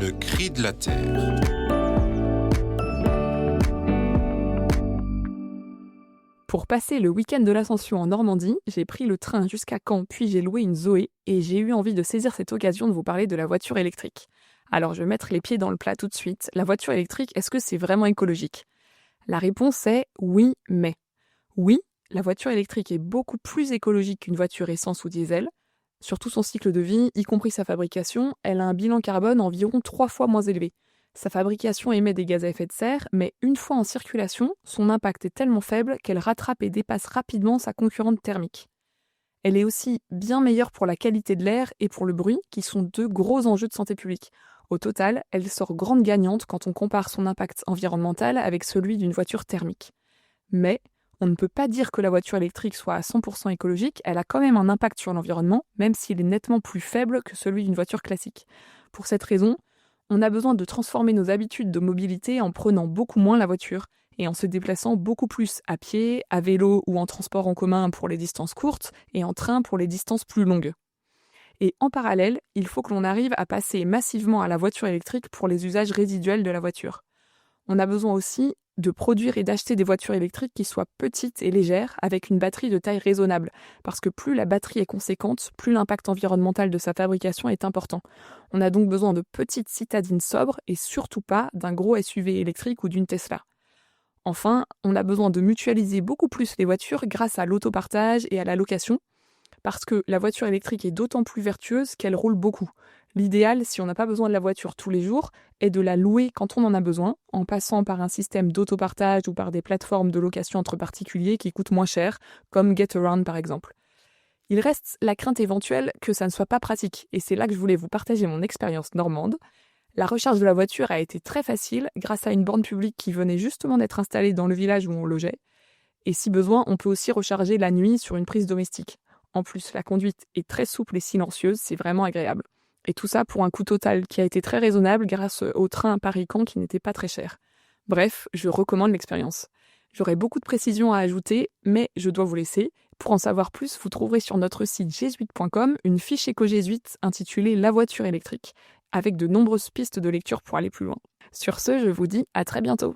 Le cri de la terre. Pour passer le week-end de l'Ascension en Normandie, j'ai pris le train jusqu'à Caen, puis j'ai loué une Zoé et j'ai eu envie de saisir cette occasion de vous parler de la voiture électrique. Alors je vais mettre les pieds dans le plat tout de suite. La voiture électrique, est-ce que c'est vraiment écologique ? La réponse est oui, mais. Oui, la voiture électrique est beaucoup plus écologique qu'une voiture essence ou diesel. Sur tout son cycle de vie, y compris sa fabrication, elle a un bilan carbone environ 3 fois moins élevé. Sa fabrication émet des gaz à effet de serre, mais une fois en circulation, son impact est tellement faible qu'elle rattrape et dépasse rapidement sa concurrente thermique. Elle est aussi bien meilleure pour la qualité de l'air et pour le bruit, qui sont deux gros enjeux de santé publique. Au total, elle sort grande gagnante quand on compare son impact environnemental avec celui d'une voiture thermique. Mais on ne peut pas dire que la voiture électrique soit à 100% écologique, elle a quand même un impact sur l'environnement, même s'il est nettement plus faible que celui d'une voiture classique. Pour cette raison, on a besoin de transformer nos habitudes de mobilité en prenant beaucoup moins la voiture et en se déplaçant beaucoup plus à pied, à vélo ou en transport en commun pour les distances courtes et en train pour les distances plus longues. Et en parallèle, il faut que l'on arrive à passer massivement à la voiture électrique pour les usages résiduels de la voiture. On a besoin aussi de produire et d'acheter des voitures électriques qui soient petites et légères, avec une batterie de taille raisonnable, parce que plus la batterie est conséquente, plus l'impact environnemental de sa fabrication est important. On a donc besoin de petites citadines sobres et surtout pas d'un gros SUV électrique ou d'une Tesla. Enfin, on a besoin de mutualiser beaucoup plus les voitures grâce à l'autopartage et à la location, parce que la voiture électrique est d'autant plus vertueuse qu'elle roule beaucoup. L'idéal, si on n'a pas besoin de la voiture tous les jours, est de la louer quand on en a besoin, en passant par un système d'autopartage ou par des plateformes de location entre particuliers qui coûtent moins cher, comme Getaround par exemple. Il reste la crainte éventuelle que ça ne soit pas pratique, et c'est là que je voulais vous partager mon expérience normande. La recharge de la voiture a été très facile grâce à une borne publique qui venait justement d'être installée dans le village où on logeait. Et si besoin, on peut aussi recharger la nuit sur une prise domestique. En plus, la conduite est très souple et silencieuse, c'est vraiment agréable. Et tout ça pour un coût total qui a été très raisonnable grâce au train Paris-Caen qui n'était pas très cher. Bref, je recommande l'expérience. J'aurais beaucoup de précisions à ajouter, mais je dois vous laisser. Pour en savoir plus, vous trouverez sur notre site jésuite.com une fiche éco-jésuite intitulée La voiture électrique, avec de nombreuses pistes de lecture pour aller plus loin. Sur ce, je vous dis à très bientôt.